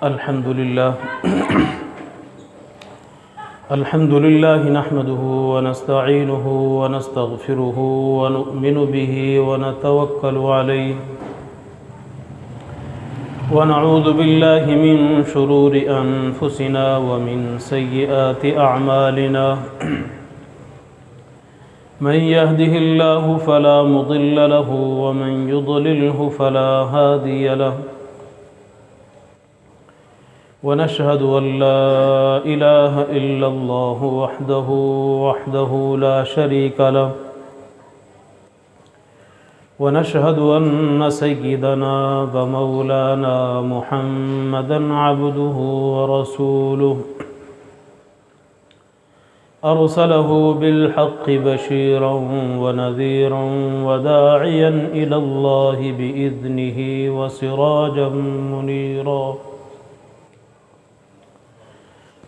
الحمد لله الحمد لله نحمده ونستعينه ونستغفره ونؤمن به ونتوكل عليه ونعوذ بالله من شرور أنفسنا ومن سيئات أعمالنا من يهده الله فلا مضل له ومن يضلله فلا هادي له ونشهد أن لا إله إلا الله وحده لا شريك له ونشهد أن سيدنا ومولانا محمدا عبده ورسوله أرسله بالحق بشيرا ونذيرا وداعيا إلى الله بإذنه وسراجا منيرا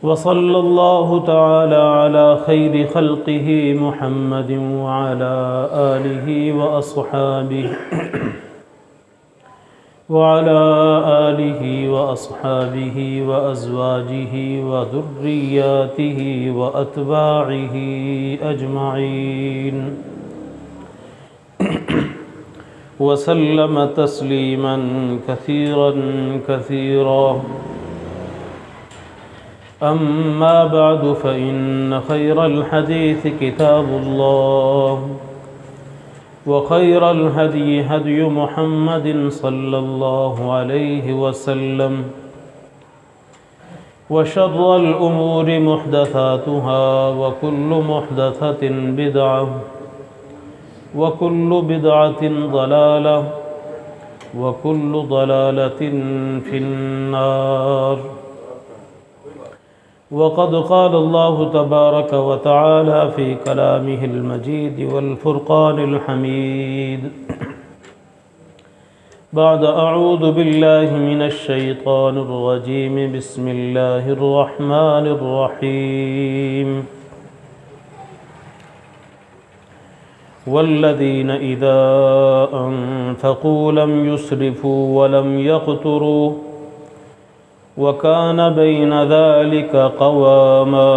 وصلى الله تعالى على خير خلقه محمد وعلى آله وأصحابه وأزواجه وذرياته وأتباعه أجمعين وسلم تسليما كثيرا أما بعد فإن خير الحديث كتاب الله وخير الهدي هدي محمد صلى الله عليه وسلم وشر الأمور محدثاتها وكل محدثة بدعة وكل بدعة ضلالة وكل ضلالة في النار وقد قال الله تبارك وتعالى في كلامه المجيد والفرقان الحميد بعد أعوذ بالله من الشيطان الرجيم بسم الله الرحمن الرحيم والذين إذا أنفقوا لم يسرفوا ولم يقتروا وكان بين ذلك قواما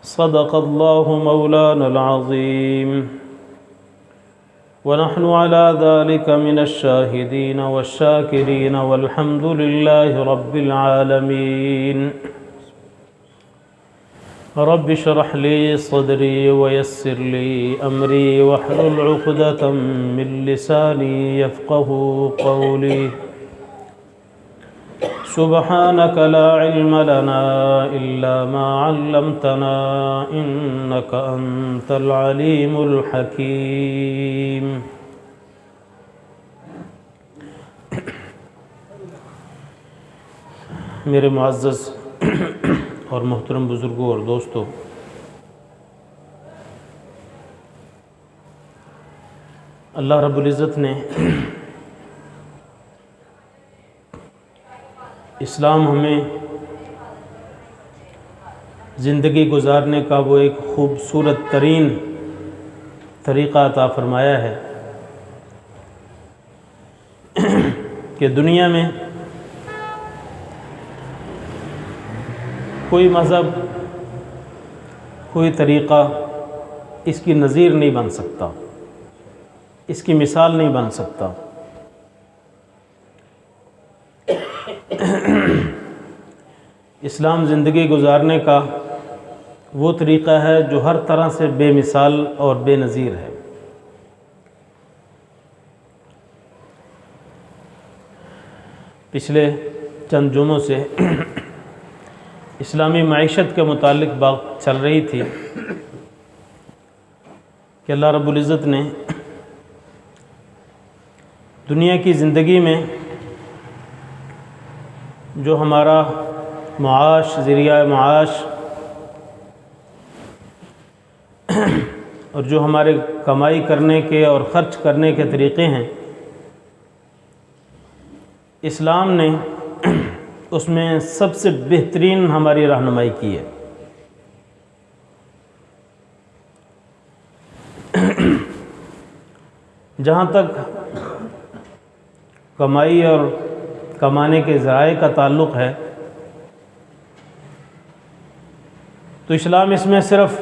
صدق الله مولانا العظيم ونحن على ذلك من الشاهدين والشاكرين والحمد لله رب العالمين رب اشرح لي صدري ويسر لي أمري واحلل عقدة من لساني يفقه قولي سبحانك لا علم لنا إلا ما علمتنا إنك أنت العليم الحكيم میرے معزز اور محترم بزرگوں اور دوستوں، اللہ رب العزت نے اسلام ہمیں زندگی گزارنے کا وہ ایک خوبصورت ترین طریقہ عطا فرمایا ہے کہ دنیا میں کوئی مذہب، کوئی طریقہ اس کی نظیر نہیں بن سکتا، اس کی مثال نہیں بن سکتا۔ اسلام زندگی گزارنے کا وہ طریقہ ہے جو ہر طرح سے بے مثال اور بے نظیر ہے۔ پچھلے چند جمعوں سے اسلامی معیشت کے متعلق بات چل رہی تھی کہ اللہ رب العزت نے دنیا کی زندگی میں جو ہمارا معاش، ذریعہ معاش اور جو ہمارے کمائی کرنے کے اور خرچ کرنے کے طریقے ہیں، اسلام نے اس میں سب سے بہترین ہماری رہنمائی کی ہے۔ جہاں تک کمائی اور کمانے کے ذرائع کا تعلق ہے تو اسلام اس میں صرف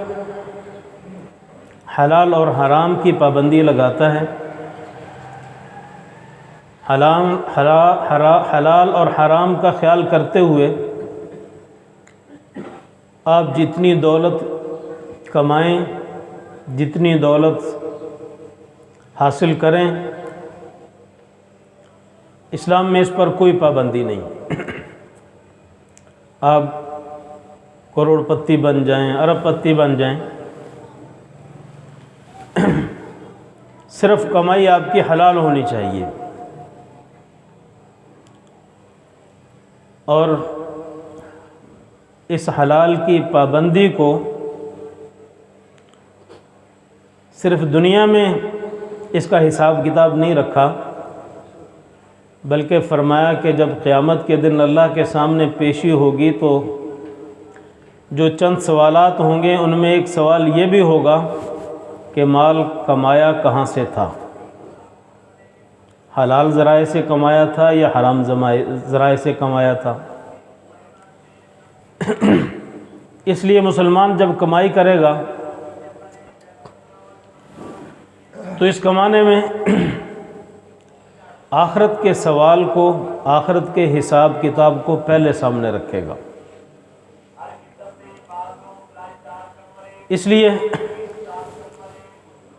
حلال اور حرام کی پابندی لگاتا ہے۔ حلال اور حرام کا خیال کرتے ہوئے آپ جتنی دولت کمائیں، جتنی دولت حاصل کریں، اسلام میں اس پر کوئی پابندی نہیں۔ آپ کروڑ پتی بن جائیں، ارب پتی بن جائیں، صرف کمائی آپ کی حلال ہونی چاہیے۔ اور اس حلال کی پابندی کو صرف دنیا میں اس کا حساب کتاب نہیں رکھا، بلکہ فرمایا کہ جب قیامت کے دن اللہ کے سامنے پیشی ہوگی تو جو چند سوالات ہوں گے ان میں ایک سوال یہ بھی ہوگا کہ مال کمایا کہاں سے تھا، حلال ذرائع سے کمایا تھا یا حرام ذرائع سے کمایا تھا۔ اس لیے مسلمان جب کمائی کرے گا تو اس کمانے میں آخرت کے سوال کو، آخرت کے حساب کتاب کو پہلے سامنے رکھے گا۔ اس لیے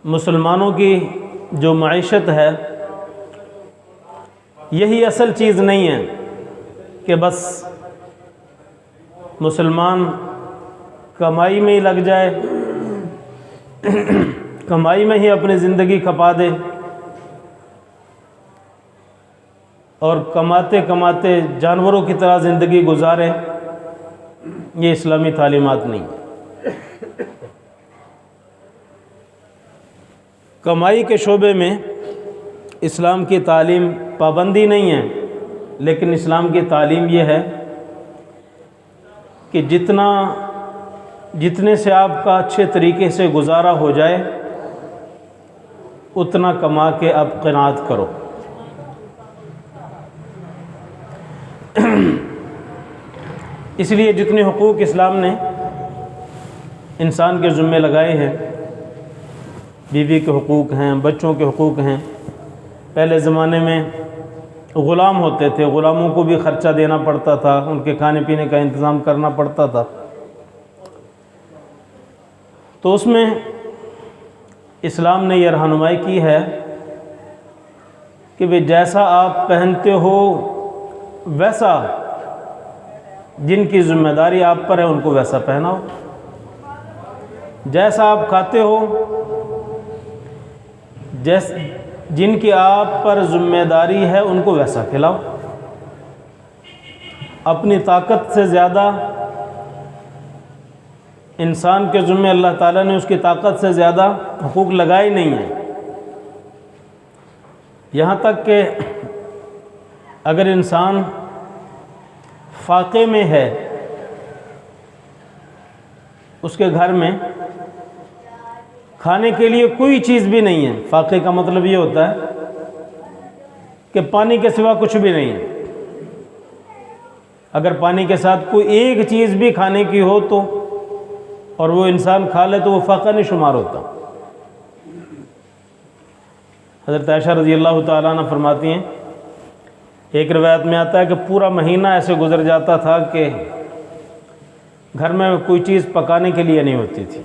مسلمانوں کی جو معیشت ہے یہی اصل چیز نہیں ہے کہ بس مسلمان کمائی میں ہی لگ جائے، کمائی میں ہی اپنی زندگی کھپا دے اور کماتے کماتے جانوروں کی طرح زندگی گزارے۔ یہ اسلامی تعلیمات نہیں۔ کمائی کے شعبے میں اسلام کی تعلیم پابندی نہیں ہے، لیکن اسلام کی تعلیم یہ ہے کہ جتنے سے آپ کا اچھے طریقے سے گزارا ہو جائے اتنا کما کے آپ قناعت کرو۔ اس لیے جتنے حقوق اسلام نے انسان کے ذمے لگائے ہیں، بیوی کے حقوق ہیں، بچوں کے حقوق ہیں۔ پہلے زمانے میں غلام ہوتے تھے، غلاموں کو بھی خرچہ دینا پڑتا تھا، ان کے کھانے پینے کا انتظام کرنا پڑتا تھا، تو اس میں اسلام نے یہ رہنمائی کی ہے کہ جیسا آپ پہنتے ہو ویسا جن کی ذمہ داری آپ پر ہے ان کو ویسا پہناؤ، جیسا آپ کھاتے ہو جن کی آپ پر ذمہ داری ہے ان کو ویسا کھلاؤ۔ اپنی طاقت سے زیادہ انسان کے ذمہ اللہ تعالیٰ نے اس کی طاقت سے زیادہ حقوق لگائے نہیں ہیں، یہاں تک کہ اگر انسان فاقے میں ہے، اس کے گھر میں کھانے کے لیے کوئی چیز بھی نہیں ہے، فاقے کا مطلب یہ ہوتا ہے کہ پانی کے سوا کچھ بھی نہیں ہے، اگر پانی کے ساتھ کوئی ایک چیز بھی کھانے کی ہو تو اور وہ انسان کھا لے تو وہ فاقہ نہیں شمار ہوتا۔ حضرت عائشہ رضی اللہ تعالیٰ عنہ فرماتی ہیں، ایک روایت میں آتا ہے کہ پورا مہینہ ایسے گزر جاتا تھا کہ گھر میں کوئی چیز پکانے کے لیے نہیں ہوتی تھی،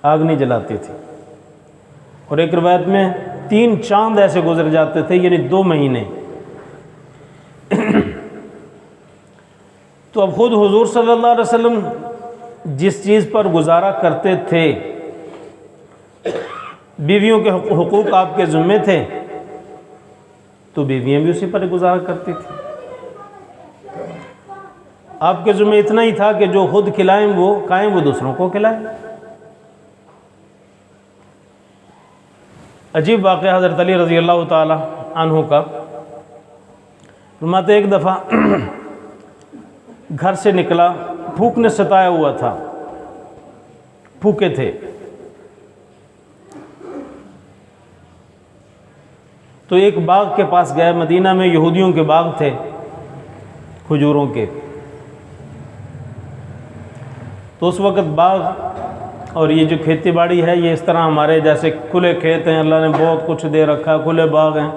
آگ نہیں جلاتی تھی، اور ایک روایت میں 3 چاند ایسے گزر جاتے تھے، یعنی 2 مہینے۔ تو اب خود حضور صلی اللہ علیہ وسلم جس چیز پر گزارا کرتے تھے، بیویوں کے حقوق آپ کے ذمے تھے تو بیویاں بھی اسی پر گزارا کرتی تھی۔ آپ کے ذمہ اتنا ہی تھا کہ جو خود کھلائیں وہ کھائیں، وہ دوسروں کو کھلائیں۔ عجیب واقعہ حضرت علی رضی اللہ تعالی عنہ کا، فرماتے ایک دفعہ گھر سے نکلا، بھوک نے ستایا ہوا تھا، بھوکے تھے، تو ایک باغ کے پاس گئے، مدینہ میں یہودیوں کے باغ تھے کھجوروں کے، تو اس وقت باغ اور یہ جو کھیتی باڑی ہے یہ اس طرح ہمارے جیسے کھلے کھیت ہیں، اللہ نے بہت کچھ دے رکھا، کھلے باغ ہیں،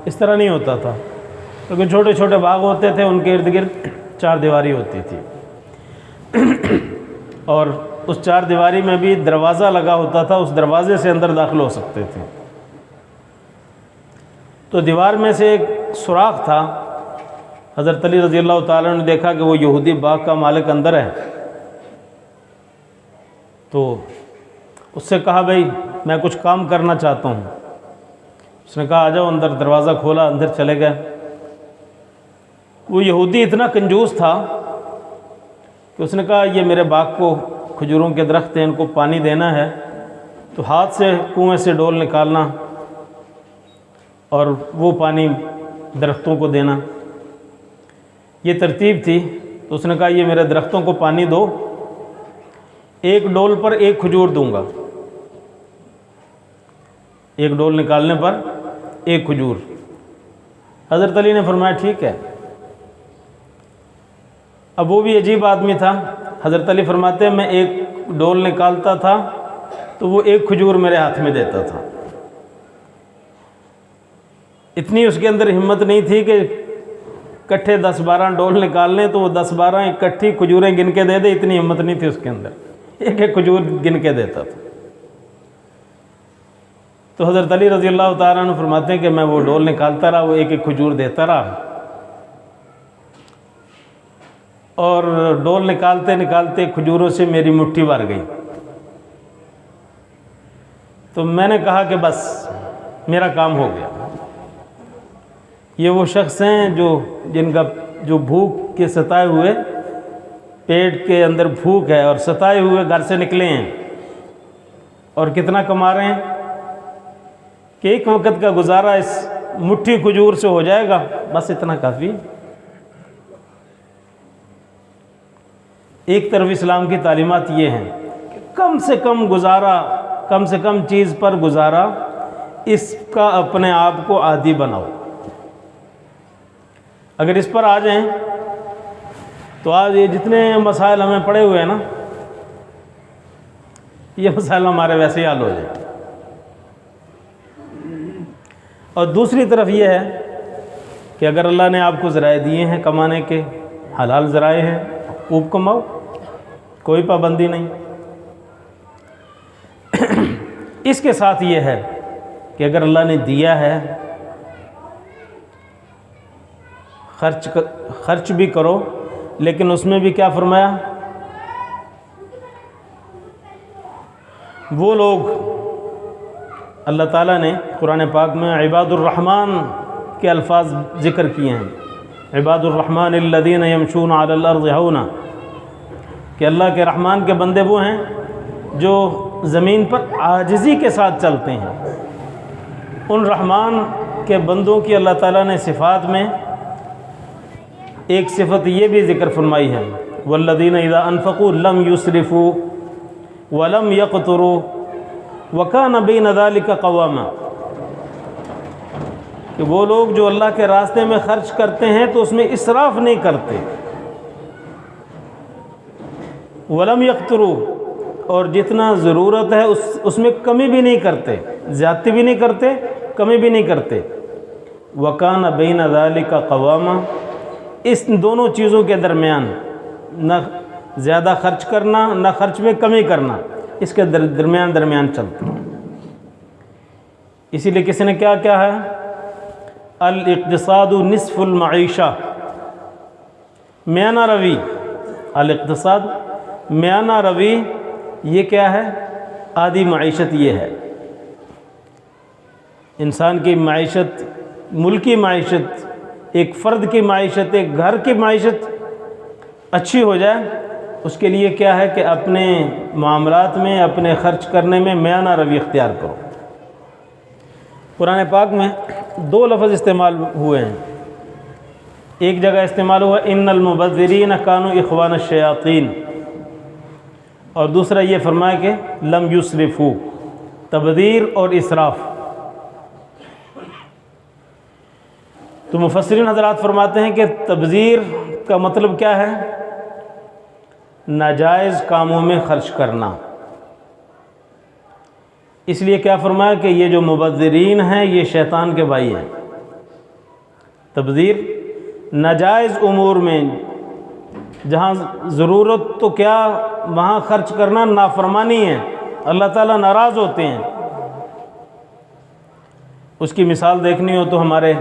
اس طرح نہیں ہوتا تھا، کیونکہ چھوٹے چھوٹے باغ ہوتے تھے، ان کے ارد گرد چار دیواری ہوتی تھی، اور اس چار دیواری میں بھی دروازہ لگا ہوتا تھا، اس دروازے سے اندر داخل ہو سکتے تھے۔ تو دیوار میں سے ایک سوراخ تھا، حضرت علی رضی اللہ تعالیٰ نے دیکھا کہ وہ یہودی باغ کا مالک اندر ہے، تو اس سے کہا بھائی میں کچھ کام کرنا چاہتا ہوں۔ اس نے کہا آ جاؤ اندر، دروازہ کھولا، اندر چلے گئے۔ وہ یہودی اتنا کنجوس تھا کہ اس نے کہا یہ میرے باغ کو کھجوروں کے درخت ہیں، ان کو پانی دینا ہے تو ہاتھ سے کنویں سے ڈول نکالنا اور وہ پانی درختوں کو دینا، یہ ترتیب تھی۔ تو اس نے کہا یہ میرے درختوں کو پانی دو، ایک ڈول پر ایک کھجور دوں گا، ایک ڈول نکالنے پر ایک کھجور۔ حضرت علی نے فرمایا ٹھیک ہے۔ اب وہ بھی عجیب آدمی تھا، حضرت علی فرماتے ہیں میں ایک ڈول نکالتا تھا تو وہ ایک کھجور میرے ہاتھ میں دیتا تھا۔ اتنی اس کے اندر ہمت نہیں تھی کہ اکٹھے 10-12 ڈول نکال لیں تو وہ 10-12 اکٹھی کھجوریں گن کے دے دے، اتنی ہمت نہیں تھی اس کے اندر، ایک ایک کھجور گن کے دیتا تھا۔ تو حضرت علی رضی اللہ تعالیٰ عنہ فرماتے ہیں کہ میں وہ ڈول نکالتا رہا، وہ ایک ایک کھجور دیتا رہا، اور ڈول نکالتے نکالتے کھجوروں سے میری مٹھی بھر گئی۔ تو میں نے کہا کہ بس میرا کام ہو گیا۔ یہ وہ شخص ہیں جن کا جو بھوک کے ستائے ہوئے، پیٹ کے اندر بھوک ہے اور ستائے ہوئے گھر سے نکلے ہیں، اور کتنا کما رہے ہیں کہ ایک وقت کا گزارا اس مٹھی کھجور سے ہو جائے گا، بس اتنا کافی۔ ایک طرف اسلام کی تعلیمات یہ ہیں کہ کم سے کم گزارا، کم سے کم چیز پر گزارا، اس کا اپنے آپ کو عادی بناؤ۔ اگر اس پر آ جائیں تو آج یہ جتنے مسائل ہمیں پڑے ہوئے ہیں نا، یہ مسائل ہمارے ویسے ہی حل ہو جائیں۔ اور دوسری طرف یہ ہے کہ اگر اللہ نے آپ کو ذرائع دیے ہیں کمانے کے، حلال ذرائع ہیں، خوب کماؤ، کوئی پابندی نہیں۔ اس کے ساتھ یہ ہے کہ اگر اللہ نے دیا ہے، خرچ بھی کرو، لیکن اس میں بھی کیا فرمایا؟ وہ لوگ، اللہ تعالیٰ نے قرآن پاک میں عباد الرحمن کے الفاظ ذکر کیے ہیں، عباد الرحمن الذین یمشون علی الارض ہونا، کہ اللہ کے رحمان کے بندے وہ ہیں جو زمین پر عاجزی کے ساتھ چلتے ہیں۔ ان رحمان کے بندوں کی اللہ تعالیٰ نے صفات میں ایک صفت یہ بھی ذکر فرمائی ہے، والذین اذا انفقوا لم یسرفوا ولم یقتروا وکان بین ذلک قواما، کہ وہ لوگ جو اللہ کے راستے میں خرچ کرتے ہیں تو اس میں اسراف نہیں کرتے، ولم یقتروا، اور جتنا ضرورت ہے اس میں کمی بھی نہیں کرتے، زیادتی بھی نہیں کرتے، کمی بھی نہیں کرتے، وکان بین ذلک قواما، اس دونوں چیزوں کے درمیان، نہ زیادہ خرچ کرنا نہ خرچ میں کمی کرنا، اس کے درمیان چلتے ہیں۔ اسی لیے کسی نے کیا ہے، الاقتصاد نصف المعیشہ، میانہ روی، الاقتصاد میانہ روی، یہ کیا ہے؟ آدھی معیشت یہ ہے۔ انسان کی معیشت، ملکی معیشت، ایک فرد کی معیشت، ایک گھر کی معیشت اچھی ہو جائے، اس کے لیے کیا ہے کہ اپنے معاملات میں، اپنے خرچ کرنے میں میانہ روی اختیار کرو۔ قرآن پاک میں 2 لفظ استعمال ہوئے ہیں، ایک جگہ استعمال ہوا ان المبذرین کانوا اخوان الشیاطین، اور دوسرا یہ فرمایا کہ لم یسرفوا، تبذیر اور اسراف۔ تو مفسرین حضرات فرماتے ہیں کہ تبذیر کا مطلب کیا ہے؟ ناجائز کاموں میں خرچ کرنا۔ اس لیے کیا فرمایا کہ یہ جو مبذرین ہیں یہ شیطان کے بھائی ہیں۔ تبذیر ناجائز امور میں جہاں ضرورت تو کیا وہاں خرچ کرنا نافرمانی ہے، اللہ تعالیٰ ناراض ہوتے ہیں۔ اس کی مثال دیکھنی ہو تو ہمارے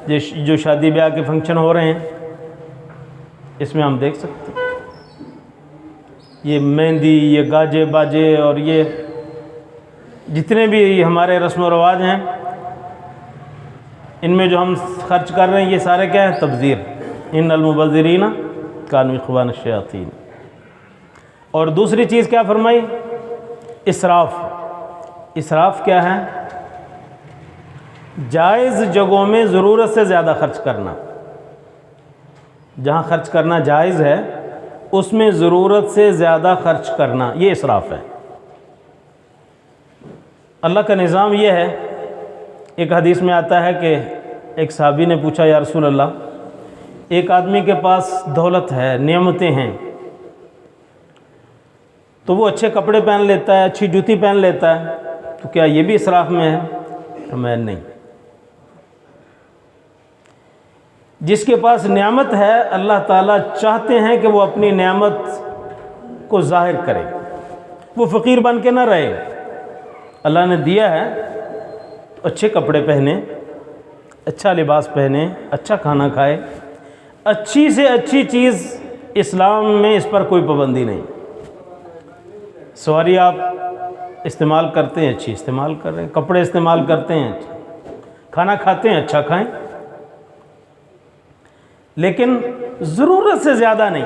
جو شادی بیاہ کے فنکشن ہو رہے ہیں اس میں ہم دیکھ سکتے ہیں یہ مہندی، یہ گاجے باجے اور یہ جتنے بھی ہمارے رسم و رواج ہیں ان میں جو ہم خرچ کر رہے ہیں یہ سارے کیا ہیں؟ تبذیر۔ ان المبذرین کانوا اخوان الشیاطین۔ اور دوسری چیز کیا فرمائی؟ اسراف۔ اسراف کیا ہے؟ جائز جگہوں میں ضرورت سے زیادہ خرچ کرنا۔ جہاں خرچ کرنا جائز ہے اس میں ضرورت سے زیادہ خرچ کرنا، یہ اسراف ہے۔ اللہ کا نظام یہ ہے، ایک حدیث میں آتا ہے کہ ایک صحابی نے پوچھا یا رسول اللہ، ایک آدمی کے پاس دولت ہے، نعمتیں ہیں، تو وہ اچھے کپڑے پہن لیتا ہے، اچھی جوتی پہن لیتا ہے، تو کیا یہ بھی اسراف میں ہے؟ فرمایا نہیں۔ جس کے پاس نعمت ہے اللہ تعالیٰ چاہتے ہیں کہ وہ اپنی نعمت کو ظاہر کرے، وہ فقیر بن کے نہ رہے۔ اللہ نے دیا ہے تو اچھے کپڑے پہنے، اچھا لباس پہنے، اچھا کھانا کھائے، اچھی سے اچھی چیز اسلام میں اس پر کوئی پابندی نہیں۔ سواری آپ استعمال کرتے ہیں، اچھی استعمال کر رہے ہیں، کپڑے استعمال کرتے ہیں، کھانا کھاتے ہیں، اچھا کھائیں، لیکن ضرورت سے زیادہ نہیں۔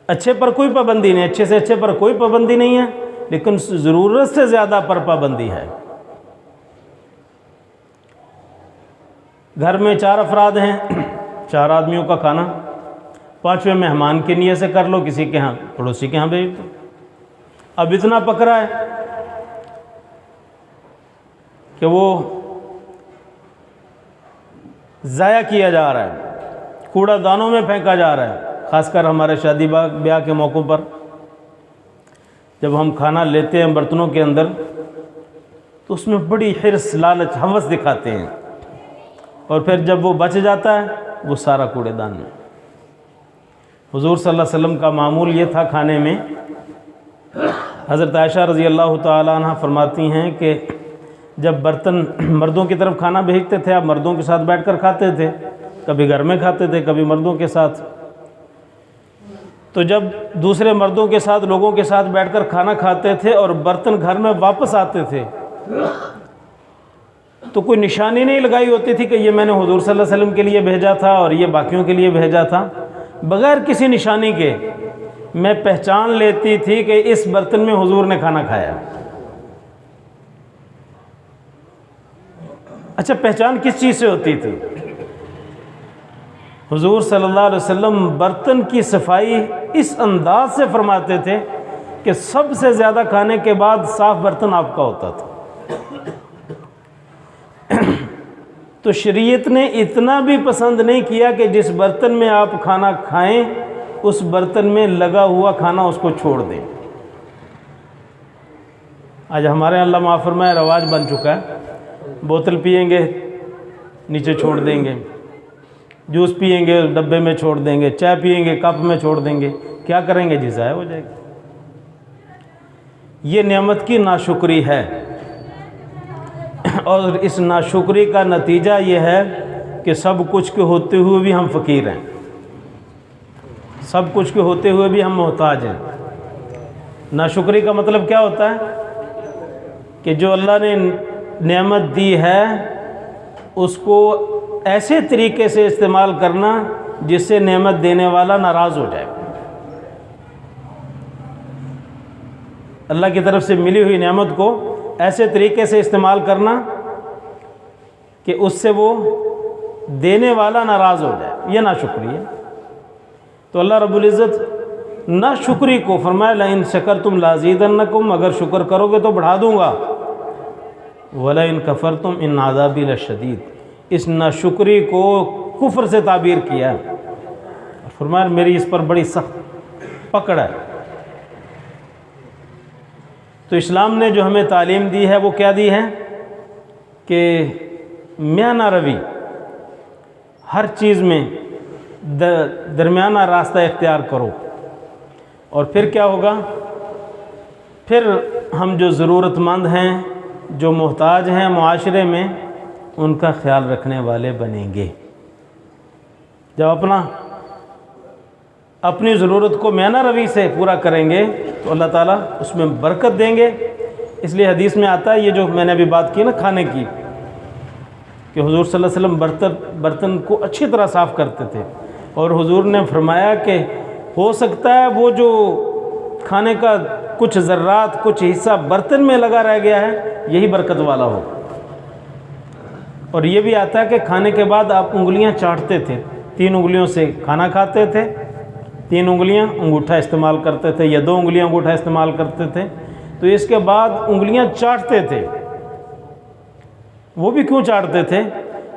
اچھے پر کوئی پابندی نہیں، اچھے سے اچھے پر کوئی پابندی نہیں ہے، لیکن ضرورت سے زیادہ پر پابندی ہے۔ گھر میں 4 افراد ہیں، 4 آدمیوں کا کھانا، 5ویں مہمان کی نیت سے کر لو، کسی کے ہاں پڑوسی کے ہاں بھیج دو۔ اب اتنا پک رہا ہے کہ وہ ضائع کیا جا رہا ہے، کوڑا دانوں میں پھینکا جا رہا ہے۔ خاص کر ہمارے شادی بیاہ کے موقعوں پر جب ہم کھانا لیتے ہیں برتنوں کے اندر تو اس میں بڑی حرص، لالچ، ہوس دکھاتے ہیں، اور پھر جب وہ بچ جاتا ہے وہ سارا کوڑے دان میں۔ حضور صلی اللہ علیہ وسلم کا معمول یہ تھا کھانے میں۔ حضرت عائشہ رضی اللہ تعالی عنہ فرماتی ہیں کہ جب برتن مردوں کی طرف کھانا بھیجتے تھے آپ مردوں کے ساتھ بیٹھ کر کھاتے تھے، کبھی گھر میں کھاتے تھے، کبھی مردوں کے ساتھ۔ تو جب دوسرے مردوں کے ساتھ، لوگوں کے ساتھ بیٹھ کر کھانا کھاتے تھے اور برتن گھر میں واپس آتے تھے تو کوئی نشانی نہیں لگائی ہوتی تھی کہ یہ میں نے حضور صلی اللہ علیہ وسلم کے لیے بھیجا تھا اور یہ باقیوں کے لیے بھیجا تھا۔ بغیر کسی نشانی کے میں پہچان لیتی تھی کہ اس برتن میں حضور نے کھانا کھایا۔ اچھا، پہچان کس چیز سے ہوتی تھی؟ حضور صلی اللہ علیہ وسلم برتن کی صفائی اس انداز سے فرماتے تھے کہ سب سے زیادہ کھانے کے بعد صاف برتن آپ کا ہوتا تھا۔ تو شریعت نے اتنا بھی پسند نہیں کیا کہ جس برتن میں آپ کھانا کھائیں اس برتن میں لگا ہوا کھانا اس کو چھوڑ دیں۔ آج ہمارے یہاں اللہ معاف فرمائے رواج بن چکا ہے، بوتل پئیں گے نیچے چھوڑ دیں گے، جوس پئیں گے ڈبے میں چھوڑ دیں گے، چائے پئیں گے کپ میں چھوڑ دیں گے۔ کیا کریں گے جی؟ ضائع ہو جائے گا۔ یہ نعمت کی ناشکری ہے، اور اس ناشکری کا نتیجہ یہ ہے کہ سب کچھ کے ہوتے ہوئے بھی ہم فقیر ہیں، سب کچھ کے ہوتے ہوئے بھی ہم محتاج ہیں۔ ناشکری کا مطلب کیا ہوتا ہے؟ کہ جو اللہ نے نعمت دی ہے اس کو ایسے طریقے سے استعمال کرنا جس سے نعمت دینے والا ناراض ہو جائے۔ اللہ کی طرف سے ملی ہوئی نعمت کو ایسے طریقے سے استعمال کرنا کہ اس سے وہ دینے والا ناراض ہو جائے، یہ ناشکری ہے۔ تو اللہ رب العزت ناشکری کو فرمایا لئن شکرتم لازیدنکم، اگر شکر کرو گے تو بڑھا دوں گا، ولئن کفرتم ان عذابی لشدید، اس ناشکری کو کفر سے تعبیر کیا ہے، فرمایا میری اس پر بڑی سخت پکڑ ہے۔ تو اسلام نے جو ہمیں تعلیم دی ہے وہ کیا دی ہے کہ میانہ روی، ہر چیز میں درمیانہ راستہ اختیار کرو، اور پھر کیا ہوگا؟ پھر ہم جو ضرورت مند ہیں، جو محتاج ہیں معاشرے میں، ان کا خیال رکھنے والے بنیں گے۔ جب اپنی ضرورت کو میانہ روی سے پورا کریں گے تو اللہ تعالیٰ اس میں برکت دیں گے۔ اس لیے حدیث میں آتا ہے، یہ جو میں نے ابھی بات کی نا کھانے کی، کہ حضور صلی اللہ علیہ وسلم برتن کو اچھی طرح صاف کرتے تھے، اور حضور نے فرمایا کہ ہو سکتا ہے وہ جو کھانے کا کچھ ذرات، کچھ حصہ برتن میں لگا رہ گیا ہے، یہی برکت والا ہو۔ اور یہ بھی آتا ہے کہ کھانے کے بعد آپ انگلیاں چاٹتے تھے، 3 انگلیوں سے کھانا کھاتے تھے، 3 انگلیاں انگوٹھا استعمال کرتے تھے، یا 2 انگلیاں انگوٹھا استعمال کرتے تھے، تو اس کے بعد انگلیاں چاٹتے تھے۔ وہ بھی کیوں چاٹتے تھے؟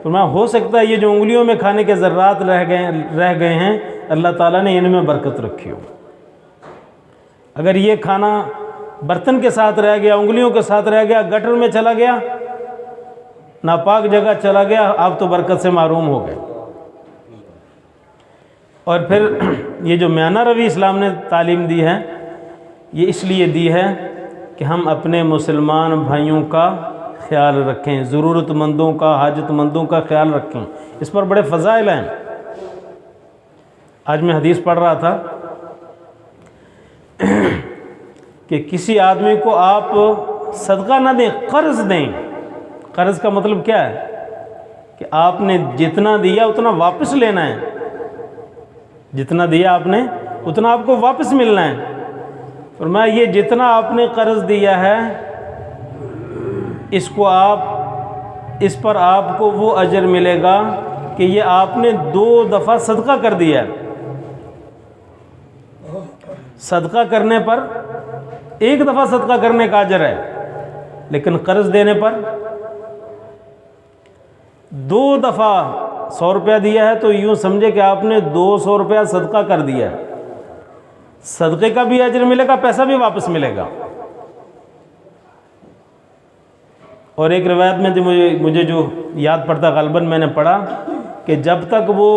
فرمایا ہو سکتا ہے یہ جو انگلیوں میں کھانے کے ذرات رہ گئے ہیں، اللہ تعالیٰ نے ان میں برکت رکھی ہو۔ اگر یہ کھانا برتن کے ساتھ رہ گیا، انگلیوں کے ساتھ رہ گیا، گٹر میں چلا گیا، ناپاک جگہ چلا گیا، آپ تو برکت سے محروم ہو گئے۔ اور پھر یہ جو میانہ روی اسلام نے تعلیم دی ہے، یہ اس لیے دی ہے کہ ہم اپنے مسلمان بھائیوں کا خیال رکھیں، ضرورت مندوں کا، حاجت مندوں کا خیال رکھیں۔ اس پر بڑے فضائل ہیں۔ آج میں حدیث پڑھ رہا تھا کہ کسی آدمی کو آپ صدقہ نہ دیں، قرض دیں۔ قرض کا مطلب کیا ہے؟ کہ آپ نے جتنا دیا اتنا واپس لینا ہے، جتنا دیا آپ نے اتنا آپ کو واپس ملنا ہے۔ فرمایا یہ جتنا آپ نے قرض دیا ہے، اس پر آپ کو وہ اجر ملے گا کہ یہ آپ نے 2 دفعہ صدقہ کر دیا ہے۔ صدقہ کرنے پر 1 دفعہ صدقہ کرنے کا اجر ہے، لیکن قرض دینے پر 2 دفعہ 100 روپیہ دیا ہے تو یوں سمجھے کہ آپ نے 200 روپیہ صدقہ کر دیا ہے۔ صدقے کا بھی اجر ملے گا، پیسہ بھی واپس ملے گا۔ اور ایک روایت میں مجھے جو یاد پڑتا غالباً میں نے پڑھا کہ جب تک وہ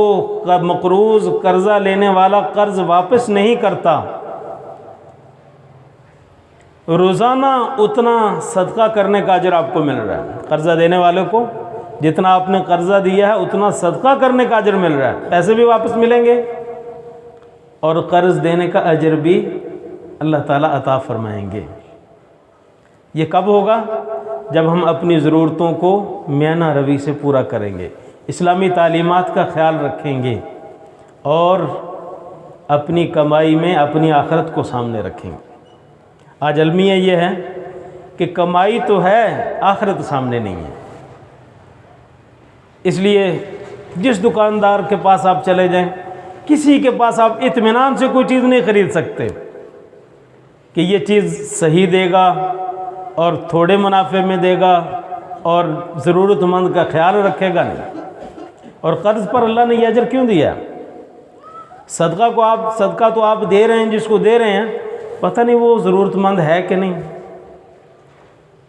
مقروض قرضہ لینے والا قرض واپس نہیں کرتا، روزانہ اتنا صدقہ کرنے کا اجر آپ کو مل رہا ہے۔ قرضہ دینے والے کو جتنا آپ نے قرضہ دیا ہے اتنا صدقہ کرنے کا اجر مل رہا ہے، پیسے بھی واپس ملیں گے اور قرض دینے کا اجر بھی اللہ تعالیٰ عطا فرمائیں گے۔ یہ کب ہوگا؟ جب ہم اپنی ضرورتوں کو میانہ روی سے پورا کریں گے، اسلامی تعلیمات کا خیال رکھیں گے، اور اپنی کمائی میں اپنی آخرت کو سامنے رکھیں گے۔ آج المیہ یہ ہے کہ کمائی تو ہے، آخرت سامنے نہیں ہے۔ اس لیے جس دکاندار کے پاس آپ چلے جائیں، کسی کے پاس آپ اطمینان سے کوئی چیز نہیں خرید سکتے کہ یہ چیز صحیح دے گا اور تھوڑے منافع میں دے گا اور ضرورت مند کا خیال رکھے گا، نہیں۔ اور قرض پر اللہ نے یہ اجر کیوں دیا؟ صدقہ تو آپ دے رہے ہیں، جس کو دے رہے ہیں پتہ نہیں وہ ضرورت مند ہے کہ نہیں،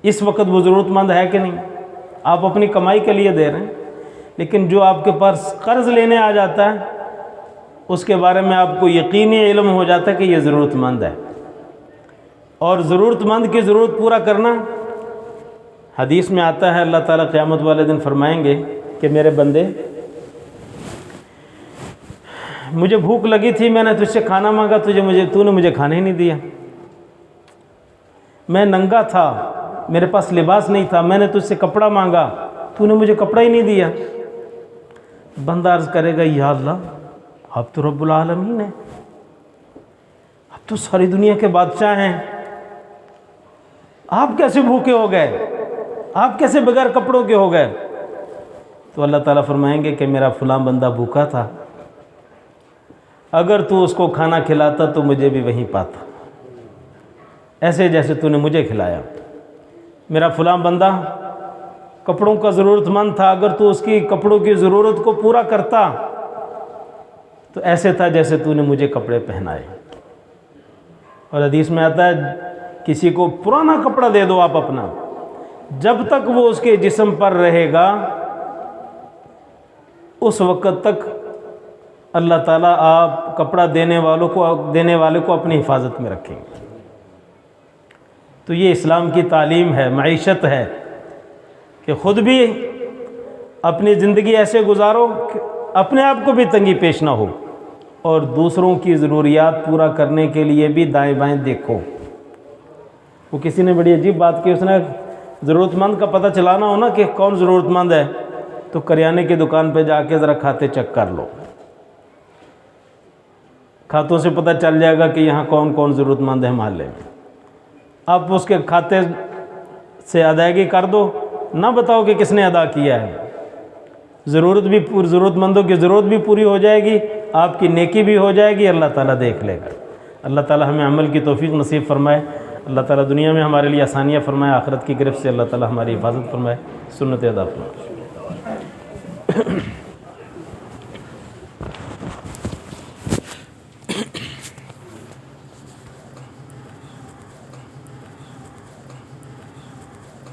اس وقت وہ ضرورت مند ہے کہ نہیں، آپ اپنی کمائی کے لیے دے رہے ہیں، لیکن جو آپ کے پاس قرض لینے آ جاتا ہے اس کے بارے میں آپ کو یقینی علم ہو جاتا ہے کہ یہ ضرورت مند ہے۔ اور ضرورت مند کی ضرورت پورا کرنا، حدیث میں آتا ہے اللہ تعالیٰ قیامت والے دن فرمائیں گے کہ میرے بندے، مجھے بھوک لگی تھی، میں نے تجھ سے کھانا مانگا، تو نے مجھے کھانے ہی نہیں دیا۔ میں ننگا تھا، میرے پاس لباس نہیں تھا، میں نے تجھ سے کپڑا مانگا، تو نے مجھے کپڑا ہی نہیں دیا۔ بندہ عرض کرے گا یا اللہ، آپ تو رب العالمین ہیں، آپ تو ساری دنیا کے بادشاہ ہیں، آپ کیسے بھوکے ہو گئے، آپ کیسے بغیر کپڑوں کے ہو گئے؟ تو اللہ تعالیٰ فرمائیں گے کہ میرا فلاں بندہ بھوکا تھا، اگر تو اس کو کھانا کھلاتا تو مجھے بھی وہیں پاتا، ایسے جیسے تو نے مجھے کھلایا۔ میرا فلاں بندہ کپڑوں کا ضرورت مند تھا، اگر تو اس کی کپڑوں کی ضرورت کو پورا کرتا تو ایسے تھا جیسے تو نے مجھے کپڑے پہنائے۔ اور حدیث میں آتا ہے کسی کو پرانا کپڑا دے دو آپ اپنا، جب تک وہ اس کے جسم پر رہے گا اس وقت تک اللہ تعالیٰ آپ کپڑا دینے والے کو اپنی حفاظت میں رکھیں گے۔ تو یہ اسلام کی تعلیم ہے، معیشت ہے کہ خود بھی اپنی زندگی ایسے گزارو کہ اپنے آپ کو بھی تنگی پیش نہ ہو، اور دوسروں کی ضروریات پورا کرنے کے لیے بھی دائیں بائیں دیکھو۔ وہ کسی نے بڑی عجیب بات کی، اس نے ضرورت مند کا پتہ چلانا ہو نا کہ کون ضرورت مند ہے تو کریانے کی دکان پہ جا کے ذرا کھاتے چیک کر لو، کھاتوں سے پتہ چل جائے گا کہ یہاں کون کون ضرورت مند ہے محلے میں۔ آپ اس کے کھاتے سے ادائیگی کر دو، نہ بتاؤ کہ کس نے ادا کیا ہے، ضرورت مندوں کی ضرورت بھی پوری ہو جائے گی، آپ کی نیکی بھی ہو جائے گی، اللہ تعالیٰ دیکھ لے گا۔ اللہ تعالیٰ ہمیں عمل کی توفیق نصیب فرمائے، اللہ تعالیٰ دنیا میں ہمارے لیے آسانیاں فرمائے، آخرت کی گرفت سے اللہ تعالیٰ ہماری حفاظت فرمائے، سنت ادا فرمائے۔